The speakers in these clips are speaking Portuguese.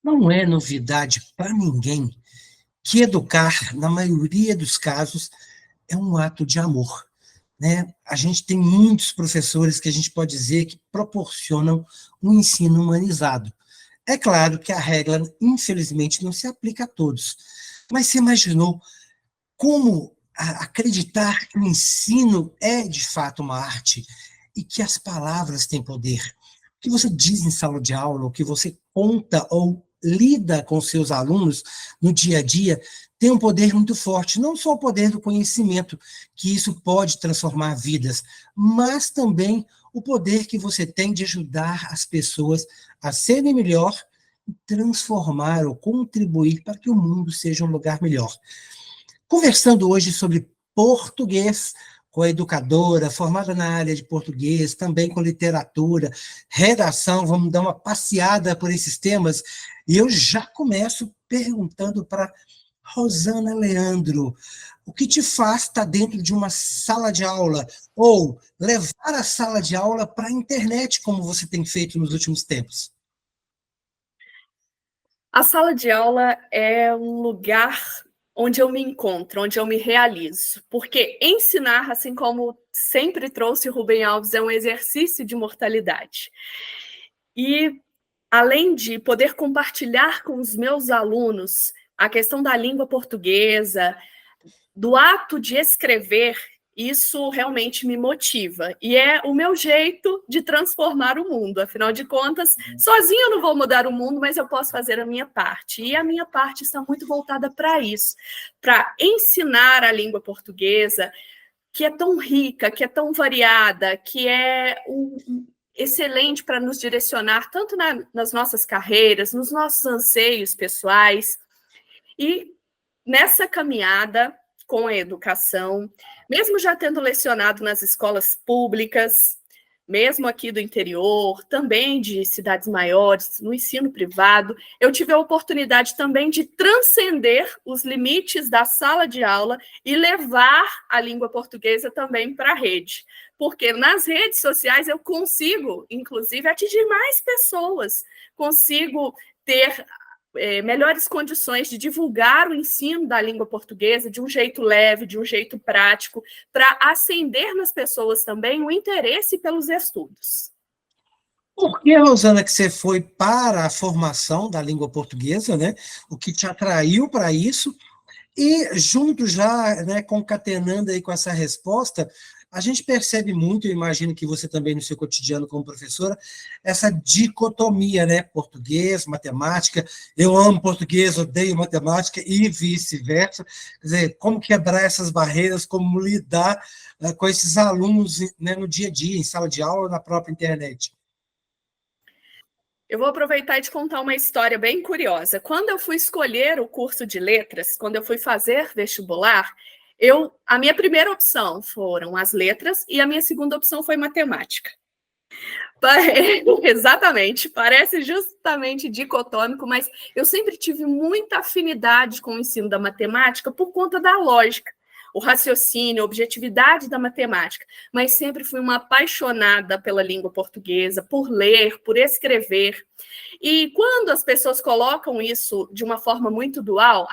Não é novidade para ninguém que educar, na maioria dos casos, é um ato de amor, né? A gente tem muitos professores que a gente pode dizer que proporcionam um ensino humanizado. É claro que a regra, infelizmente, não se aplica a todos, mas você imaginou como acreditar que o ensino é, de fato, uma arte e que as palavras têm poder? O que você diz em sala de aula, o que você conta ou lida com seus alunos no dia a dia, tem um poder muito forte, não só o poder do conhecimento, que isso pode transformar vidas, mas também o poder que você tem de ajudar as pessoas a serem melhor e transformar ou contribuir para que o mundo seja um lugar melhor. Conversando hoje sobre português com a educadora, formada na área de português, também com literatura, redação, vamos dar uma passeada por esses temas, e eu já começo perguntando para Rosana Leandro, o que te faz estar dentro de uma sala de aula, ou levar a sala de aula para a internet, como você tem feito nos últimos tempos? A sala de aula é um lugar onde eu me encontro, onde eu me realizo. Porque ensinar, assim como sempre trouxe Rubem Alves, é um exercício de mortalidade. E, além de poder compartilhar com os meus alunos a questão da língua portuguesa, do ato de escrever, isso realmente me motiva. E é o meu jeito de transformar o mundo. Afinal de contas, sozinho eu não vou mudar o mundo, mas eu posso fazer a minha parte. E a minha parte está muito voltada para isso, para ensinar a língua portuguesa, que é tão rica, que é tão variada, que é excelente para nos direcionar tanto nas nossas carreiras, nos nossos anseios pessoais. E nessa caminhada com a educação, mesmo já tendo lecionado nas escolas públicas, mesmo aqui do interior, também de cidades maiores, no ensino privado, eu tive a oportunidade também de transcender os limites da sala de aula e levar a língua portuguesa também para a rede. Porque nas redes sociais eu consigo, inclusive, atingir mais pessoas, consigo ter melhores condições de divulgar o ensino da língua portuguesa de um jeito leve, de um jeito prático, para acender nas pessoas também o interesse pelos estudos. Por que, Rosana, que você foi para a formação da língua portuguesa, né? O que te atraiu para isso? E junto já, né, concatenando aí com essa resposta, a gente percebe muito, eu imagino que você também no seu cotidiano como professora, essa dicotomia, né, português, matemática, eu amo português, odeio matemática e vice-versa, quer dizer, como quebrar essas barreiras, como lidar com esses alunos, né, no dia a dia, em sala de aula, na própria internet. Eu vou aproveitar e te contar uma história bem curiosa. Quando eu fui escolher o curso de letras, quando eu fui fazer vestibular, a minha primeira opção foram as letras e a minha segunda opção foi matemática. Exatamente, parece justamente dicotômico, mas eu sempre tive muita afinidade com o ensino da matemática por conta da lógica, o raciocínio, a objetividade da matemática, mas sempre fui uma apaixonada pela língua portuguesa, por ler, por escrever. E quando as pessoas colocam isso de uma forma muito dual,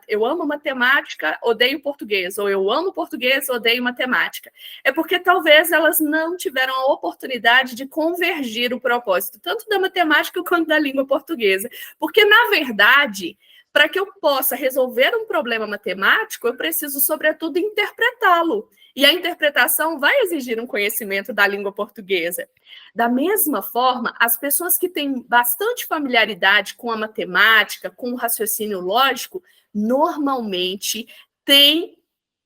eu amo matemática, odeio português, ou eu amo português, odeio matemática, é porque talvez elas não tiveram a oportunidade de convergir o propósito, tanto da matemática quanto da língua portuguesa. Porque, na verdade, para que eu possa resolver um problema matemático, eu preciso, sobretudo, interpretá-lo. E a interpretação vai exigir um conhecimento da língua portuguesa. Da mesma forma, as pessoas que têm bastante familiaridade com a matemática, com o raciocínio lógico, normalmente têm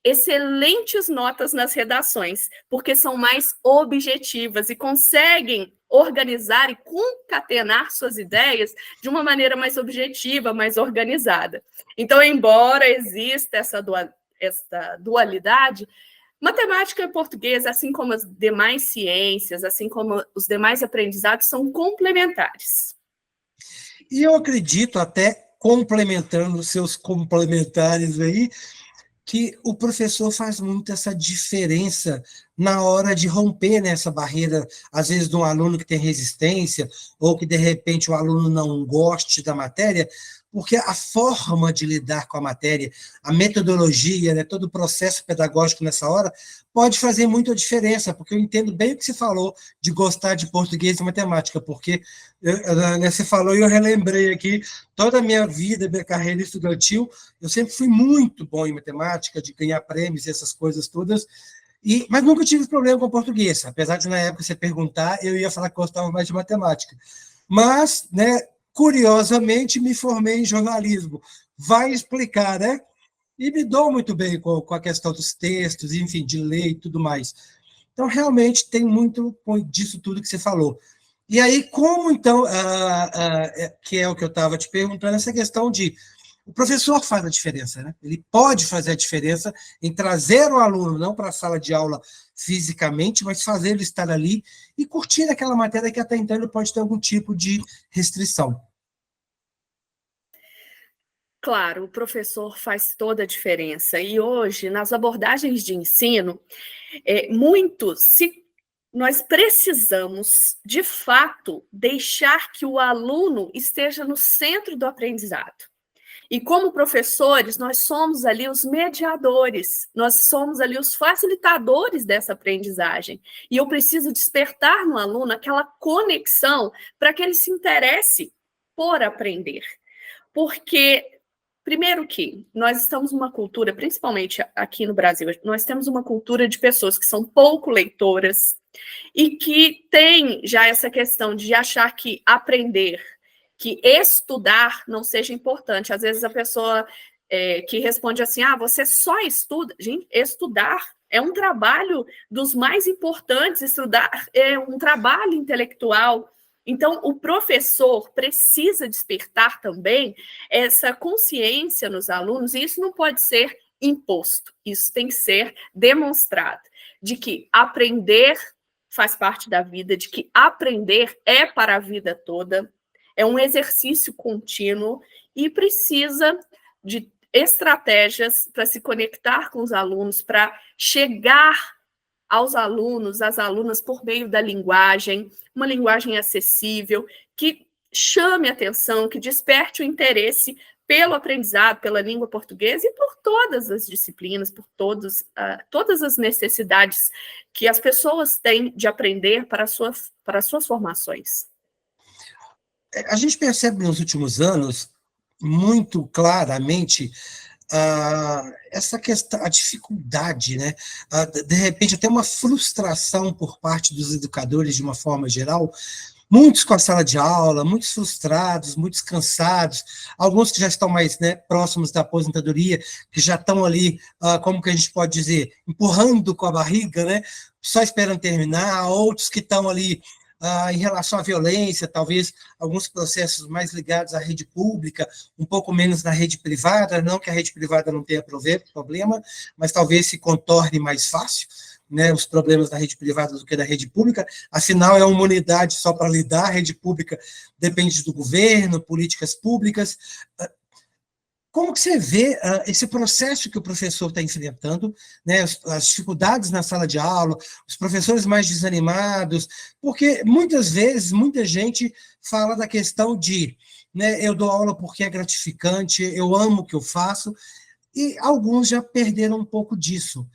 excelentes notas nas redações, porque são mais objetivas e conseguem organizar e concatenar suas ideias de uma maneira mais objetiva, mais organizada. Então, embora exista essa dualidade, matemática e português, assim como as demais ciências, assim como os demais aprendizados, são complementares. E eu acredito, até complementando os seus complementares aí, que o professor faz muito essa diferença na hora de romper nessa barreira, às vezes, de um aluno que tem resistência, ou que, de repente, o aluno não goste da matéria, porque a forma de lidar com a matéria, a metodologia, né, todo o processo pedagógico nessa hora, pode fazer muita diferença, porque eu entendo bem o que você falou de gostar de português e matemática, porque né, você falou e eu relembrei aqui, toda a minha vida, minha carreira estudantil, eu sempre fui muito bom em matemática, de ganhar prêmios e essas coisas todas, mas nunca tive problema com português, apesar de na época você perguntar, eu ia falar que gostava mais de matemática. Mas, né, curiosamente, me formei em jornalismo. Vai explicar, né? E me dou muito bem com a questão dos textos, enfim, de ler e tudo mais. Então, realmente, tem muito disso tudo que você falou. E aí, como, então, que é o que eu estava te perguntando, essa questão de o professor faz a diferença, né? Ele pode fazer a diferença em trazer o aluno, não para a sala de aula fisicamente, mas fazer ele estar ali e curtir aquela matéria que até então ele pode ter algum tipo de restrição. Claro, o professor faz toda a diferença. E hoje, nas abordagens de ensino, nós precisamos, de fato, deixar que o aluno esteja no centro do aprendizado. E como professores, nós somos ali os mediadores, nós somos ali os facilitadores dessa aprendizagem. E eu preciso despertar no aluno aquela conexão para que ele se interesse por aprender. Porque, primeiro que nós estamos numa cultura, principalmente aqui no Brasil, nós temos uma cultura de pessoas que são pouco leitoras e que tem já essa questão de achar que aprender, que estudar não seja importante. Às vezes a pessoa que responde assim, você só estuda. Gente, estudar é um trabalho dos mais importantes, estudar é um trabalho intelectual. Então, o professor precisa despertar também essa consciência nos alunos, e isso não pode ser imposto, isso tem que ser demonstrado, de que aprender faz parte da vida, de que aprender é para a vida toda, é um exercício contínuo e precisa de estratégias para se conectar com os alunos, para chegar aos alunos, às alunas, por meio da linguagem, uma linguagem acessível, que chame a atenção, que desperte o interesse pelo aprendizado, pela língua portuguesa e por todas as disciplinas, por todas as necessidades que as pessoas têm de aprender para as suas formações. A gente percebe nos últimos anos, muito claramente, essa questão, a dificuldade, né? De repente, até uma frustração por parte dos educadores, de uma forma geral, muitos com a sala de aula, muitos frustrados, muitos cansados, alguns que já estão mais, né, próximos da aposentadoria, que já estão ali, como que a gente pode dizer, empurrando com a barriga, né? Só esperando terminar, outros que estão ali em relação à violência, talvez alguns processos mais ligados à rede pública, um pouco menos na rede privada, não que a rede privada não tenha problema, mas talvez se contorne mais fácil, né, os problemas da rede privada do que da rede pública, afinal é uma unidade só para lidar, a rede pública depende do governo, políticas públicas. Como que você vê esse processo que o professor está enfrentando, né, as dificuldades na sala de aula, os professores mais desanimados, porque muitas vezes, muita gente fala da questão de, né, eu dou aula porque é gratificante, eu amo o que eu faço, e alguns já perderam um pouco disso.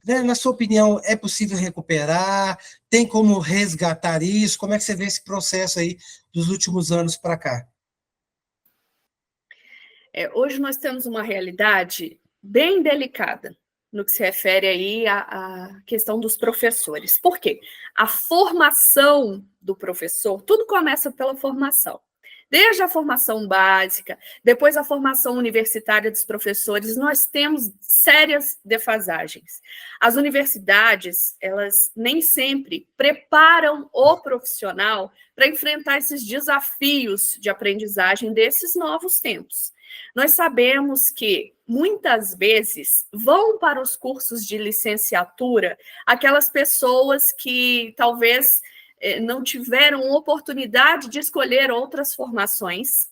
Né? Na sua opinião, é possível recuperar? Tem como resgatar isso? Como é que você vê esse processo aí dos últimos anos para cá? Hoje nós temos uma realidade bem delicada no que se refere aí à questão dos professores. Por quê? A formação do professor, tudo começa pela formação. Desde a formação básica, depois a formação universitária dos professores, nós temos sérias defasagens. As universidades, elas nem sempre preparam o profissional para enfrentar esses desafios de aprendizagem desses novos tempos. Nós sabemos que, muitas vezes, vão para os cursos de licenciatura aquelas pessoas que talvez não tiveram oportunidade de escolher outras formações,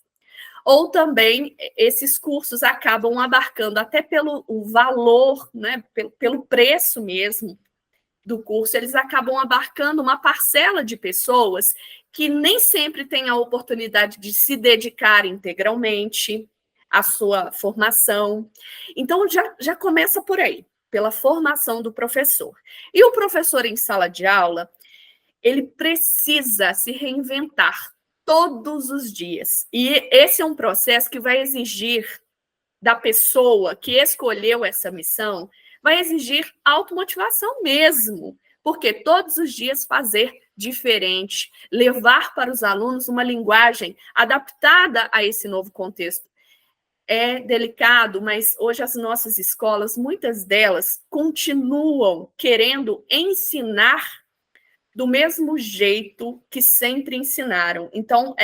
ou também esses cursos acabam abarcando até pelo valor, né, pelo preço mesmo do curso, eles acabam abarcando uma parcela de pessoas que nem sempre têm a oportunidade de se dedicar integralmente à sua formação. Então, já começa por aí, pela formação do professor. E o professor em sala de aula, ele precisa se reinventar todos os dias. E esse é um processo que vai exigir da pessoa que escolheu essa missão, vai exigir automotivação mesmo, porque todos os dias fazer diferente, levar para os alunos uma linguagem adaptada a esse novo contexto. É delicado, mas hoje as nossas escolas, muitas delas, continuam querendo ensinar do mesmo jeito que sempre ensinaram. Então,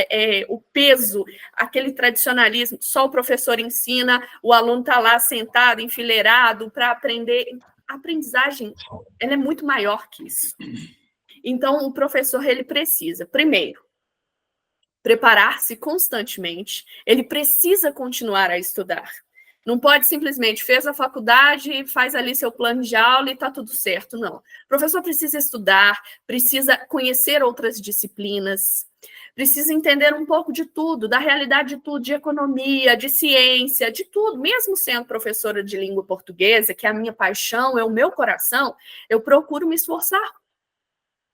o peso, aquele tradicionalismo, só o professor ensina, o aluno está lá sentado, enfileirado, para aprender. A aprendizagem, ela é muito maior que isso. Então, o professor, ele precisa, primeiro, preparar-se constantemente, ele precisa continuar a estudar. Não pode simplesmente, fez a faculdade, faz ali seu plano de aula e está tudo certo, não. O professor precisa estudar, precisa conhecer outras disciplinas, precisa entender um pouco de tudo, da realidade de tudo, de economia, de ciência, de tudo. Mesmo sendo professora de língua portuguesa, que é a minha paixão, é o meu coração, eu procuro me esforçar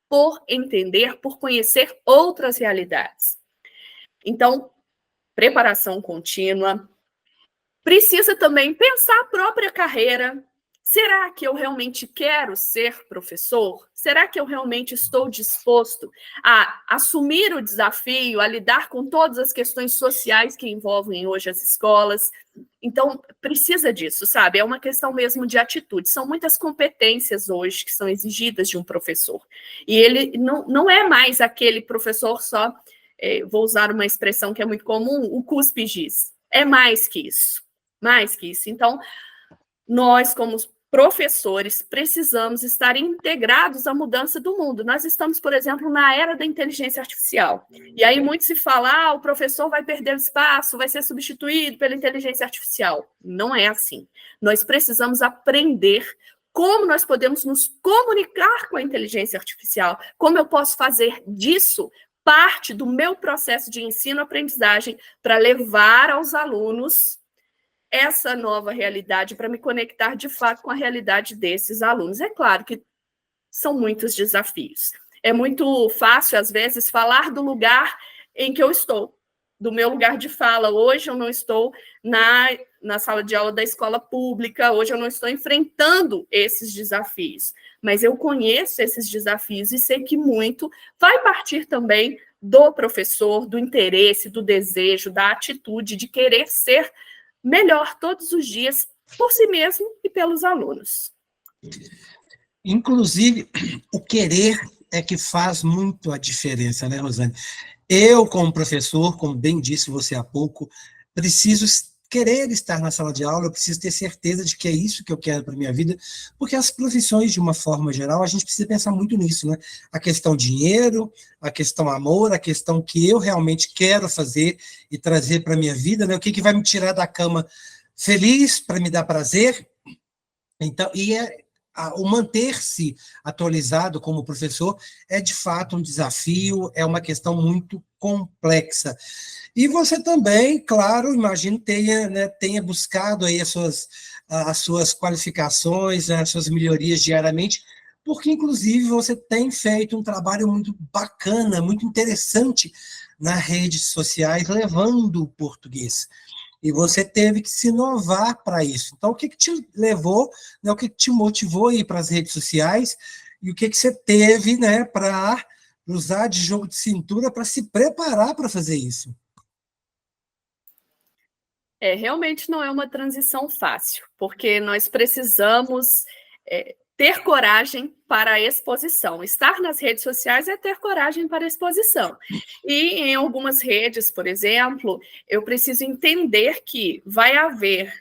por entender, por conhecer outras realidades. Então, preparação contínua. Precisa também pensar a própria carreira. Será que eu realmente quero ser professor? Será que eu realmente estou disposto a assumir o desafio, a lidar com todas as questões sociais que envolvem hoje as escolas? Então, precisa disso, sabe? É uma questão mesmo de atitude. São muitas competências hoje que são exigidas de um professor. E ele não é mais aquele professor só, vou usar uma expressão que é muito comum, o cuspe-giz. É mais que isso. Mais que isso. Então, nós, como professores, precisamos estar integrados à mudança do mundo. Nós estamos, por exemplo, na era da inteligência artificial. E aí muito se fala, o professor vai perder espaço, vai ser substituído pela inteligência artificial. Não é assim. Nós precisamos aprender como nós podemos nos comunicar com a inteligência artificial, como eu posso fazer disso parte do meu processo de ensino-aprendizagem para levar aos alunos essa nova realidade, para me conectar de fato com a realidade desses alunos. É claro que são muitos desafios. É muito fácil, às vezes, falar do lugar em que eu estou, do meu lugar de fala. Hoje eu não estou na sala de aula da escola pública, hoje eu não estou enfrentando esses desafios, mas eu conheço esses desafios e sei que muito vai partir também do professor, do interesse, do desejo, da atitude de querer ser melhor todos os dias por si mesmo e pelos alunos. Inclusive, o querer é que faz muito a diferença, né, Rosane? Eu, como professor, como bem disse você há pouco, preciso querer estar na sala de aula, eu preciso ter certeza de que é isso que eu quero para a minha vida, porque as profissões, de uma forma geral, a gente precisa pensar muito nisso, né? A questão dinheiro, a questão amor, a questão que eu realmente quero fazer e trazer para a minha vida, né? O que vai me tirar da cama feliz, para me dar prazer. Então, o manter-se atualizado como professor é, de fato, um desafio, é uma questão muito complexa. E você também, claro, imagino, tenha buscado aí as suas qualificações, as suas melhorias diariamente, porque, inclusive, você tem feito um trabalho muito bacana, muito interessante nas redes sociais, levando o português. E você teve que se inovar para isso. Então, o que te levou, né, o que te motivou a ir para as redes sociais e o que você teve, né, para usar de jogo de cintura para se preparar para fazer isso? Realmente não é uma transição fácil, porque nós precisamos ter coragem para a exposição. Estar nas redes sociais é ter coragem para a exposição. E em algumas redes, por exemplo, eu preciso entender que vai haver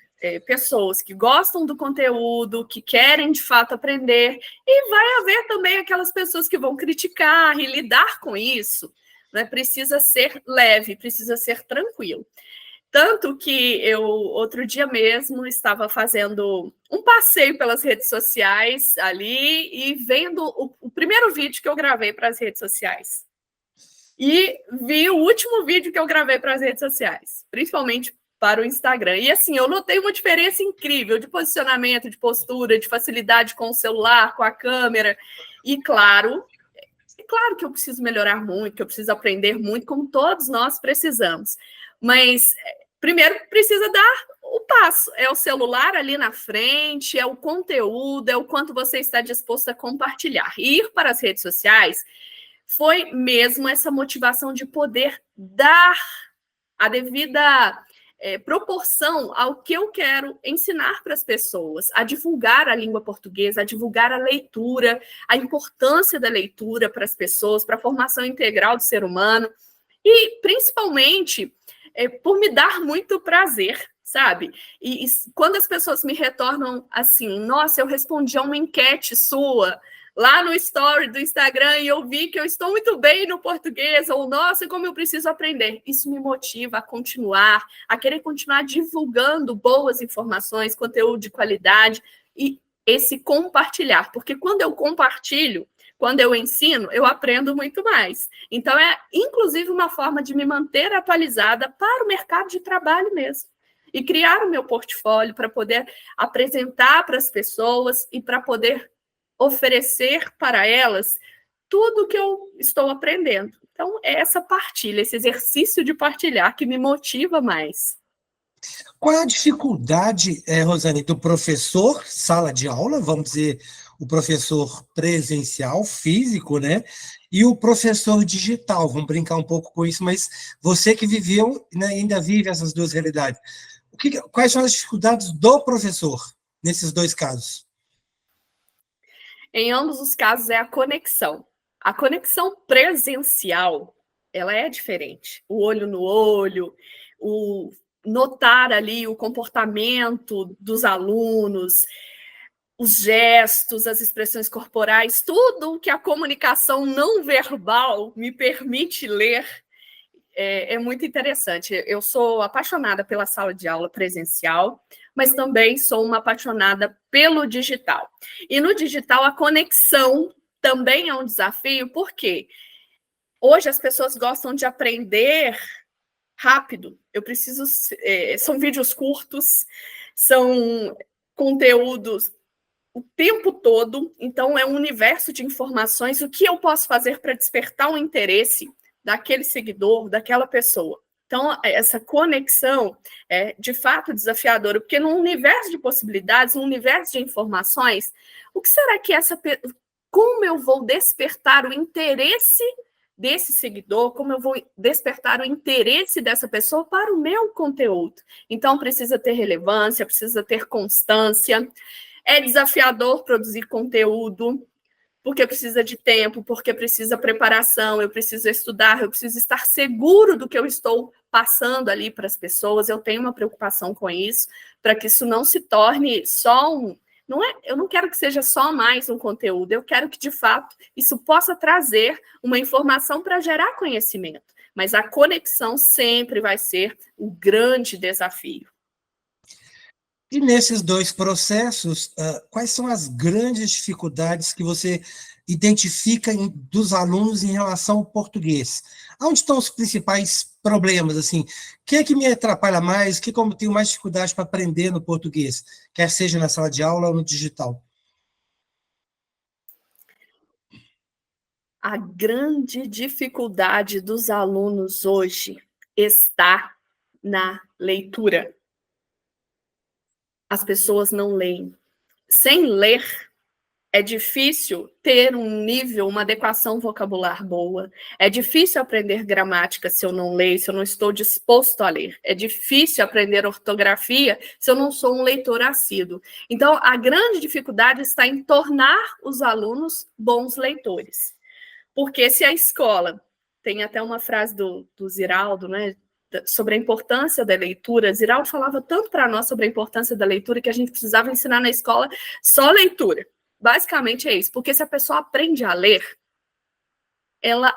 pessoas que gostam do conteúdo, que querem de fato aprender, e vai haver também aquelas pessoas que vão criticar e lidar com isso. Né? Precisa ser leve, precisa ser tranquilo. Tanto que eu, outro dia mesmo, estava fazendo um passeio pelas redes sociais ali e vendo o primeiro vídeo que eu gravei para as redes sociais. E vi o último vídeo que eu gravei para as redes sociais, principalmente para o Instagram. E assim, eu notei uma diferença incrível de posicionamento, de postura, de facilidade com o celular, com a câmera. E claro que eu preciso melhorar muito, que eu preciso aprender muito, como todos nós precisamos. Mas primeiro precisa dar o passo. É o celular ali na frente, é o conteúdo, é o quanto você está disposto a compartilhar. E ir para as redes sociais foi mesmo essa motivação de poder dar a devida proporção ao que eu quero ensinar para as pessoas, a divulgar a língua portuguesa, a divulgar a leitura, a importância da leitura para as pessoas, para a formação integral do ser humano, e principalmente por me dar muito prazer, sabe? E quando as pessoas me retornam assim, nossa, eu respondi a uma enquete sua lá no story do Instagram e eu vi que eu estou muito bem no português, ou nossa, como eu preciso aprender. Isso me motiva a continuar, a querer continuar divulgando boas informações, conteúdo de qualidade e esse compartilhar, porque quando eu compartilho, quando eu ensino, eu aprendo muito mais. Então, é inclusive uma forma de me manter atualizada para o mercado de trabalho mesmo. E criar o meu portfólio para poder apresentar para as pessoas e para poder oferecer para elas tudo que eu estou aprendendo. Então, é essa partilha, esse exercício de partilhar que me motiva mais. Qual é a dificuldade, Rosane, do professor, sala de aula, vamos dizer, o professor presencial, físico, né? E o professor digital, vamos brincar um pouco com isso, mas você que viveu, né, ainda vive essas duas realidades. Quais são as dificuldades do professor nesses dois casos? Em ambos os casos é a conexão. A conexão presencial, ela é diferente. O olho no olho, o notar ali o comportamento dos alunos, os gestos, as expressões corporais, tudo o que a comunicação não verbal me permite ler é muito interessante. Eu sou apaixonada pela sala de aula presencial, mas também sou uma apaixonada pelo digital. E no digital, a conexão também é um desafio, porque hoje as pessoas gostam de aprender rápido. Eu preciso. São vídeos curtos, são conteúdos o tempo todo, então é um universo de informações. O que eu posso fazer para despertar o interesse daquele seguidor, daquela pessoa? Então, essa conexão é, de fato, desafiadora, porque num universo de possibilidades, num universo de informações, o que será que como eu vou despertar o interesse desse seguidor, como eu vou despertar o interesse dessa pessoa para o meu conteúdo? Então, precisa ter relevância, precisa ter constância. É desafiador produzir conteúdo, porque precisa de tempo, porque precisa preparação, eu preciso estudar, eu preciso estar seguro do que eu estou passando ali para as pessoas. Eu tenho uma preocupação com isso, para que isso não se torne só eu não quero que seja só mais um conteúdo, eu quero que, de fato, isso possa trazer uma informação para gerar conhecimento. Mas a conexão sempre vai ser o grande desafio. E nesses dois processos, quais são as grandes dificuldades que você identifica dos alunos em relação ao português? Onde estão os principais problemas? Assim, o que é que me atrapalha mais? O que como eu tenho mais dificuldade para aprender no português? Quer seja na sala de aula ou no digital? A grande dificuldade dos alunos hoje está na leitura. As pessoas não leem. Sem ler, é difícil ter um nível, uma adequação vocabular boa. É difícil aprender gramática se eu não leio, se eu não estou disposto a ler. É difícil aprender ortografia se eu não sou um leitor assíduo. Então, a grande dificuldade está em tornar os alunos bons leitores. Porque se a escola, tem até uma frase do Ziraldo, né, sobre a importância da leitura. Ziraldo falava tanto para nós sobre a importância da leitura que a gente precisava ensinar na escola só leitura. Basicamente é isso, porque se a pessoa aprende a ler, ela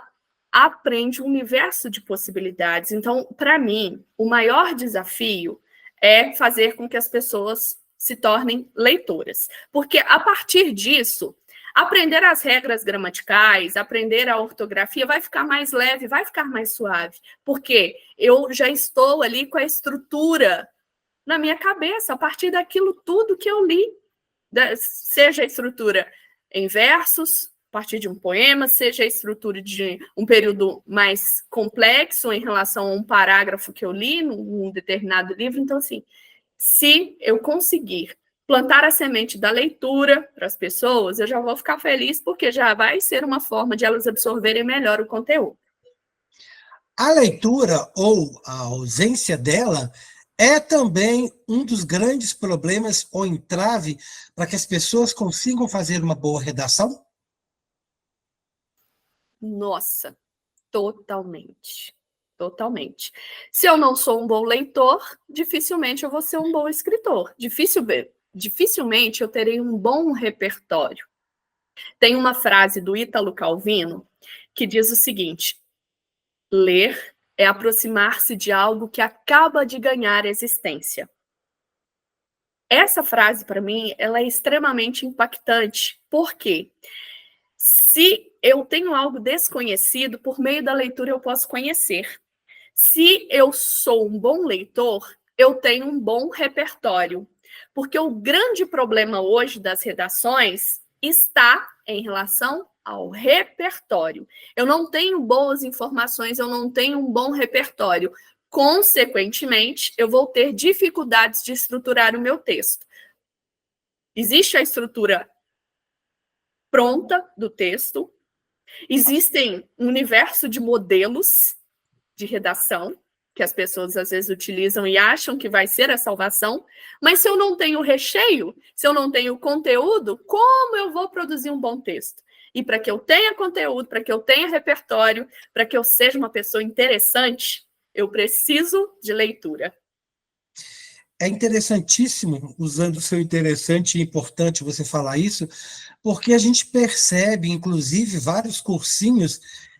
aprende um universo de possibilidades. Então, para mim, o maior desafio é fazer com que as pessoas se tornem leitoras. Porque, a partir disso, aprender as regras gramaticais, aprender a ortografia vai ficar mais leve, vai ficar mais suave. Porque eu já estou ali com a estrutura na minha cabeça, a partir daquilo tudo que eu li. Seja a estrutura em versos, a partir de um poema, seja a estrutura de um período mais complexo em relação a um parágrafo que eu li num determinado livro. Então, assim, se eu conseguir plantar a semente da leitura para as pessoas, eu já vou ficar feliz, porque já vai ser uma forma de elas absorverem melhor o conteúdo. A leitura, ou a ausência dela, é também um dos grandes problemas ou entrave para que as pessoas consigam fazer uma boa redação? Nossa, totalmente. Totalmente. Se eu não sou um bom leitor, dificilmente eu vou ser um bom escritor. Dificilmente eu terei um bom repertório. Tem uma frase do Ítalo Calvino que diz o seguinte: ler é aproximar-se de algo que acaba de ganhar existência. Essa frase, para mim, ela é extremamente impactante. Por quê? Se eu tenho algo desconhecido, por meio da leitura eu posso conhecer. Se eu sou um bom leitor, eu tenho um bom repertório. Porque o grande problema hoje das redações está em relação ao repertório. Eu não tenho boas informações, eu não tenho um bom repertório. Consequentemente, eu vou ter dificuldades de estruturar o meu texto. Existe a estrutura pronta do texto, existem um universo de modelos de redação que as pessoas às vezes utilizam e acham que vai ser a salvação, mas se eu não tenho recheio, se eu não tenho conteúdo, como eu vou produzir um bom texto? E para que eu tenha conteúdo, para que eu tenha repertório, para que eu seja uma pessoa interessante, eu preciso de leitura. É interessantíssimo, usando o seu interessante e importante você falar isso, porque a gente percebe, inclusive, vários cursinhos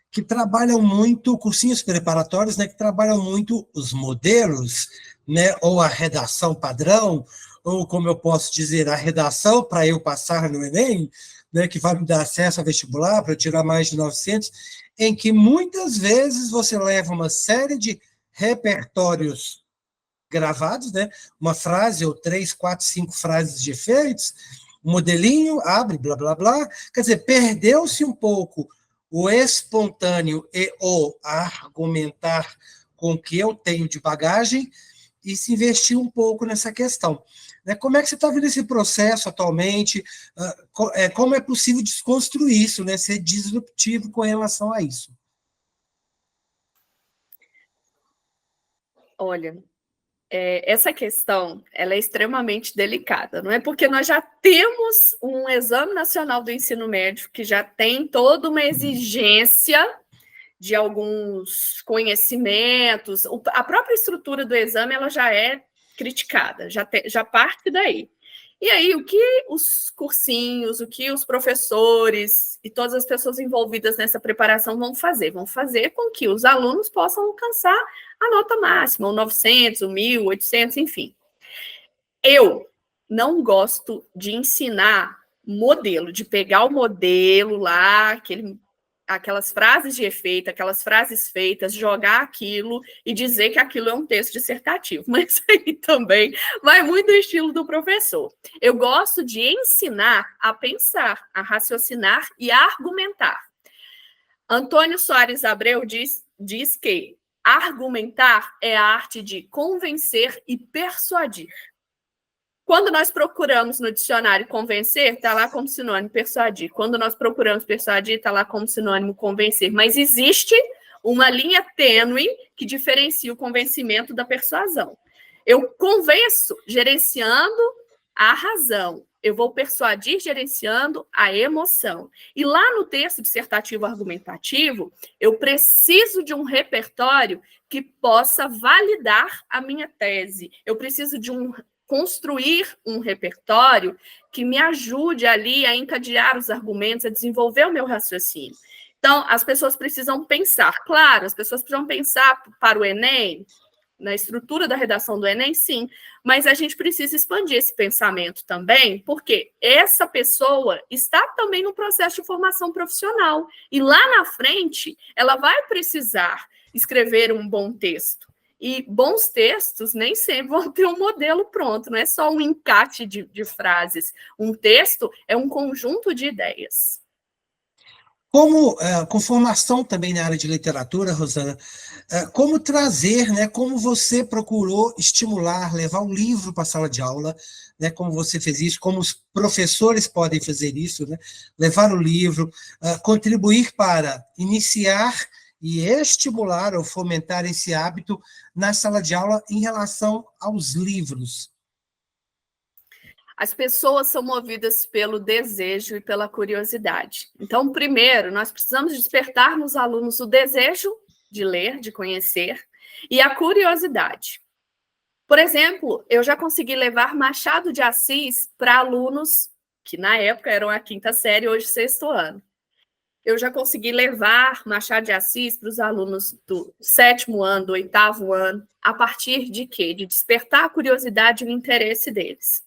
que trabalham muito, cursinhos preparatórios, né, que trabalham muito os modelos, né, ou a redação padrão, ou, como eu posso dizer, a redação para eu passar no Enem, né, que vai me dar acesso a vestibular, para eu tirar mais de 900, em que muitas vezes você leva uma série de repertórios gravados, né? Uma frase ou 3, 4, 5 frases de efeitos, modelinho, abre, blá, blá, blá. Quer dizer, perdeu-se um pouco o espontâneo e o argumentar com o que eu tenho de bagagem e se investiu um pouco nessa questão. Como é que você está vendo esse processo atualmente? Como é possível desconstruir isso, né? Ser disruptivo com relação a isso? Olha, essa questão ela é extremamente delicada, não é? Porque nós já temos um Exame Nacional do Ensino Médio que já tem toda uma exigência de alguns conhecimentos, a própria estrutura do exame ela já é criticada, já parte daí. E aí, o que os cursinhos, o que os professores e todas as pessoas envolvidas nessa preparação vão fazer? Vão fazer com que os alunos possam alcançar a nota máxima, o 900, o 1.000, 800, enfim. Eu não gosto de ensinar modelo, de pegar o modelo lá, aquelas frases de efeito, aquelas frases feitas, jogar aquilo e dizer que aquilo é um texto dissertativo. Mas aí também vai muito do estilo do professor. Eu gosto de ensinar a pensar, a raciocinar e a argumentar. Antônio Soares Abreu diz que argumentar é a arte de convencer e persuadir. Quando nós procuramos no dicionário convencer, está lá como sinônimo persuadir. Quando nós procuramos persuadir, está lá como sinônimo convencer. Mas existe uma linha tênue que diferencia o convencimento da persuasão. Eu convenço gerenciando a razão. Eu vou persuadir gerenciando a emoção. E lá no texto dissertativo argumentativo, eu preciso de um repertório que possa validar a minha tese. Eu preciso de construir um repertório que me ajude ali a encadear os argumentos, a desenvolver o meu raciocínio. Então, as pessoas precisam pensar. Claro, as pessoas precisam pensar para o Enem, na estrutura da redação do Enem, sim, mas a gente precisa expandir esse pensamento também, porque essa pessoa está também no processo de formação profissional, e lá na frente ela vai precisar escrever um bom texto. E bons textos nem sempre vão ter um modelo pronto, não é só um encarte de frases. Um texto é um conjunto de ideias. Como, com formação também na área de literatura, Rosana, como trazer, né, como você procurou estimular, levar um livro para a sala de aula, né, como você fez isso, como os professores podem fazer isso, né, levar o livro, contribuir para iniciar e estimular ou fomentar esse hábito na sala de aula em relação aos livros? As pessoas são movidas pelo desejo e pela curiosidade. Então, primeiro, nós precisamos despertar nos alunos o desejo de ler, de conhecer, e a curiosidade. Por exemplo, eu já consegui levar Machado de Assis para alunos que, na época, eram a 5ª série, hoje 6º ano. Eu já consegui levar Machado de Assis para os alunos do 7º ano, do 8º ano, a partir de quê? De despertar a curiosidade e o interesse deles.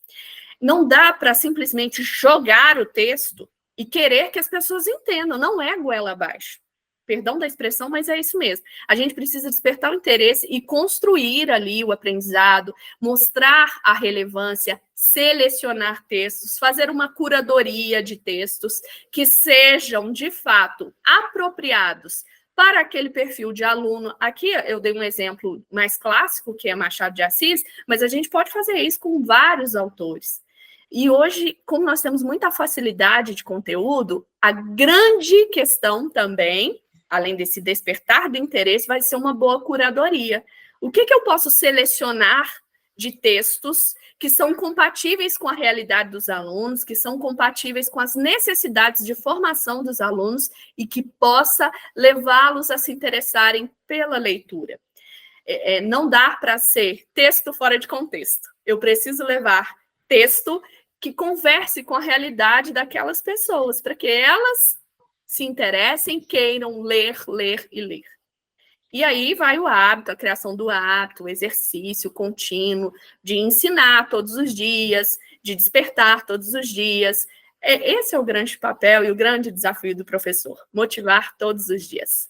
Não dá para simplesmente jogar o texto e querer que as pessoas entendam, não é goela abaixo. Perdão da expressão, mas é isso mesmo. A gente precisa despertar o interesse e construir ali o aprendizado, mostrar a relevância, selecionar textos, fazer uma curadoria de textos que sejam, de fato, apropriados para aquele perfil de aluno. Aqui eu dei um exemplo mais clássico, que é Machado de Assis, mas a gente pode fazer isso com vários autores. E hoje, como nós temos muita facilidade de conteúdo, a grande questão também, além desse despertar do interesse, vai ser uma boa curadoria. O que eu posso selecionar de textos que são compatíveis com a realidade dos alunos, que são compatíveis com as necessidades de formação dos alunos e que possa levá-los a se interessarem pela leitura? Não dá para ser texto fora de contexto. Eu preciso levar texto que converse com a realidade daquelas pessoas, para que elas se interessem, queiram ler, ler e ler. E aí vai o hábito, a criação do hábito, o exercício contínuo, de ensinar todos os dias, de despertar todos os dias. Esse é o grande papel e o grande desafio do professor, motivar todos os dias.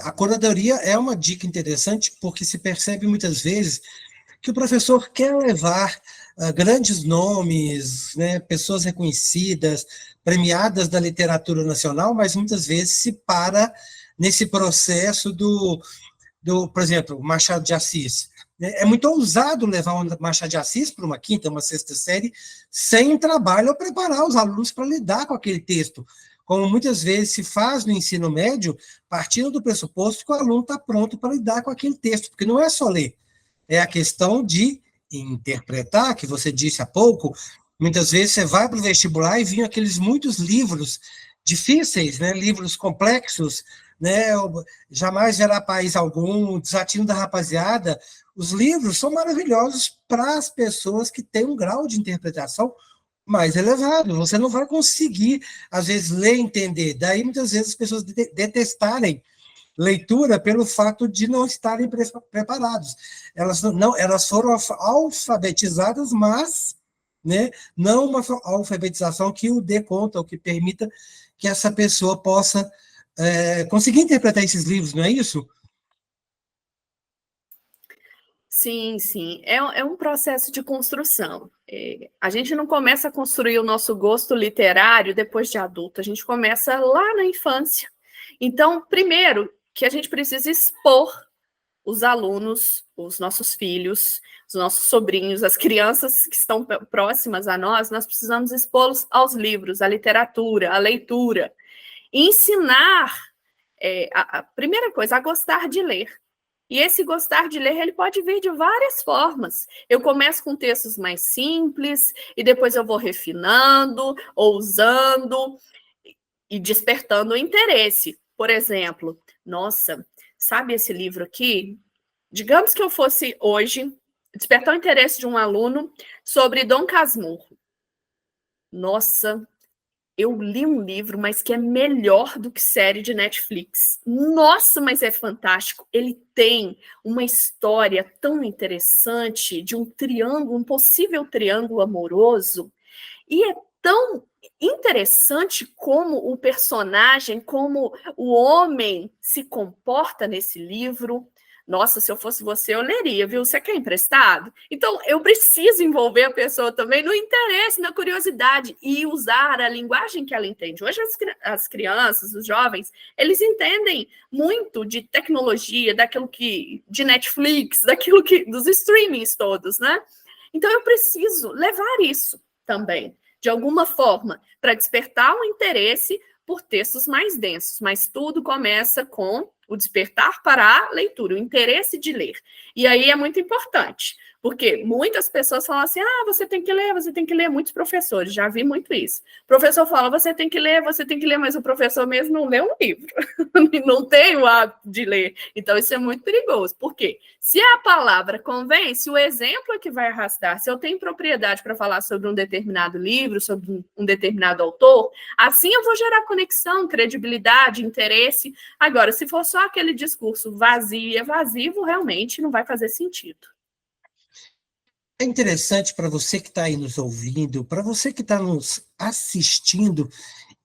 A curadoria é uma dica interessante, porque se percebe muitas vezes que o professor quer levar grandes nomes, né, pessoas reconhecidas, premiadas da literatura nacional, mas muitas vezes se para nesse processo por exemplo, Machado de Assis. É muito ousado levar um Machado de Assis para uma 5ª, uma 6ª série, sem um trabalho ou preparar os alunos para lidar com aquele texto, como muitas vezes se faz no ensino médio, partindo do pressuposto que o aluno está pronto para lidar com aquele texto, porque não é só ler, é a questão de interpretar, que você disse há pouco. Muitas vezes você vai para o vestibular e vinham aqueles muitos livros difíceis, né, livros complexos, né, Jamais Verá País Algum, Desatino da Rapaziada. Os livros são maravilhosos para as pessoas que têm um grau de interpretação mais elevado. Você não vai conseguir, às vezes, ler e entender. Daí, muitas vezes, as pessoas detestarem leitura pelo fato de não estarem preparados. Elas foram alfabetizadas, mas, né, não uma alfabetização que o dê conta, ou que permita que essa pessoa possa conseguir interpretar esses livros, não é isso? Sim, sim. É um processo de construção. A gente não começa a construir o nosso gosto literário depois de adulto, a gente começa lá na infância. Então, primeiro, que a gente precisa expor os alunos, os nossos filhos, os nossos sobrinhos, as crianças que estão próximas a nós precisamos expô-los aos livros, à literatura, à leitura. E ensinar, a primeira coisa, a gostar de ler. E esse gostar de ler, ele pode vir de várias formas. Eu começo com textos mais simples, e depois eu vou refinando, ousando e despertando o interesse. Por exemplo, nossa, sabe esse livro aqui? Digamos que eu fosse hoje despertar o interesse de um aluno sobre Dom Casmurro. Nossa, eu li um livro, mas que é melhor do que série de Netflix. Nossa, mas é fantástico. Ele tem uma história tão interessante de um triângulo, um possível triângulo amoroso, e é tão interessante como o personagem, como o homem se comporta nesse livro. Nossa, se eu fosse você, eu leria, viu? Você quer emprestado? Então, eu preciso envolver a pessoa também no interesse, na curiosidade e usar a linguagem que ela entende. Hoje, as crianças, os jovens, eles entendem muito de tecnologia, daquilo que, de Netflix, daquilo que, dos streamings todos, né? Então, eu preciso levar isso também, de alguma forma, para despertar o interesse por textos mais densos, mas tudo começa com o despertar para a leitura, o interesse de ler. E aí é muito importante, porque muitas pessoas falam assim, você tem que ler, muitos professores, já vi muito isso. O professor fala, você tem que ler, mas o professor mesmo não lê um livro, não tem o hábito de ler. Então isso é muito perigoso, porque se a palavra convence, o exemplo é que vai arrastar. Se eu tenho propriedade para falar sobre um determinado livro, sobre um determinado autor, assim eu vou gerar conexão, credibilidade, interesse. Agora, se for só aquele discurso vazio e evasivo, realmente não vai fazer sentido. É interessante para você que está aí nos ouvindo, para você que está nos assistindo,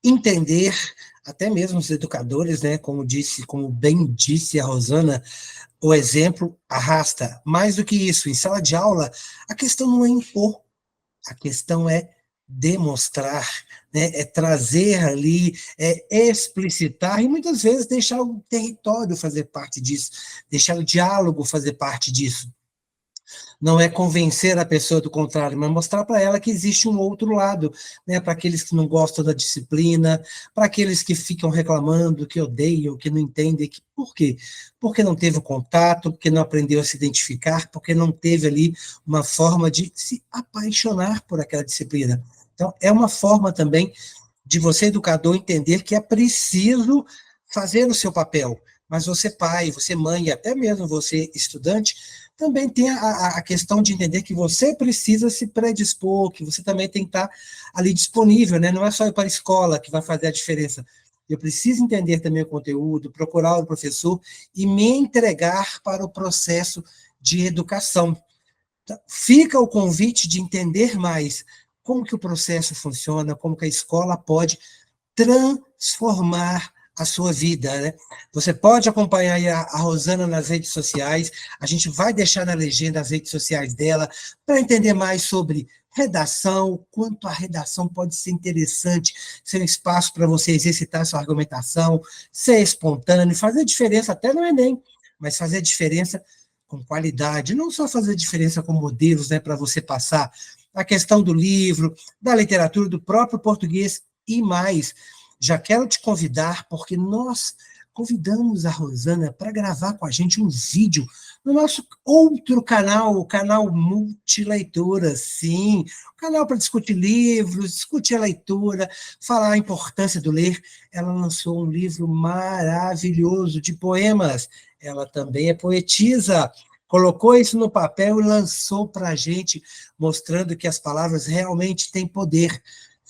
entender, até mesmo os educadores, né, como bem disse a Rosana, o exemplo arrasta. Mais do que isso, em sala de aula, a questão não é impor, a questão é demonstrar, né, é trazer ali, é explicitar e muitas vezes deixar o território fazer parte disso, deixar o diálogo fazer parte disso. Não é convencer a pessoa do contrário, mas mostrar para ela que existe um outro lado, né, para aqueles que não gostam da disciplina, para aqueles que ficam reclamando, que odeiam, que não entendem. Por quê? Porque não teve o contato, porque não aprendeu a se identificar, porque não teve ali uma forma de se apaixonar por aquela disciplina. Então, é uma forma também de você, educador, entender que é preciso fazer o seu papel, mas você pai, você mãe, e até mesmo você estudante, também tem a questão de entender que você precisa se predispor, que você também tem que estar ali disponível, né? Não é só ir para a escola que vai fazer a diferença. Eu preciso entender também o conteúdo, procurar o professor e me entregar para o processo de educação. Então, fica o convite de entender mais como que o processo funciona, como que a escola pode transformar a sua vida, né? Você pode acompanhar aí a Rosana nas redes sociais, a gente vai deixar na legenda as redes sociais dela, para entender mais sobre redação, quanto a redação pode ser interessante, ser um espaço para você exercitar sua argumentação, ser espontâneo, fazer diferença até no Enem, mas fazer diferença com qualidade, não só fazer diferença com modelos, né, para você passar a questão do livro, da literatura, do próprio português e mais. Já quero te convidar, porque nós convidamos a Rosana para gravar com a gente um vídeo no nosso outro canal, o canal Multileitura, sim, o canal para discutir livros, discutir a leitura, falar a importância do ler. Ela lançou um livro maravilhoso de poemas, ela também é poetisa, colocou isso no papel e lançou para a gente, mostrando que as palavras realmente têm poder.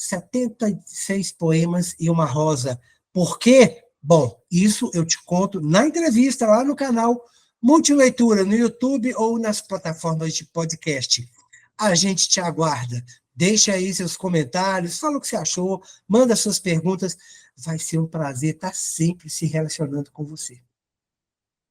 76 poemas e uma rosa. Por quê? Bom, isso eu te conto na entrevista lá no canal Multileitura, no YouTube ou nas plataformas de podcast. A gente te aguarda. Deixa aí seus comentários, fala o que você achou, manda suas perguntas. Vai ser um prazer estar sempre se relacionando com você.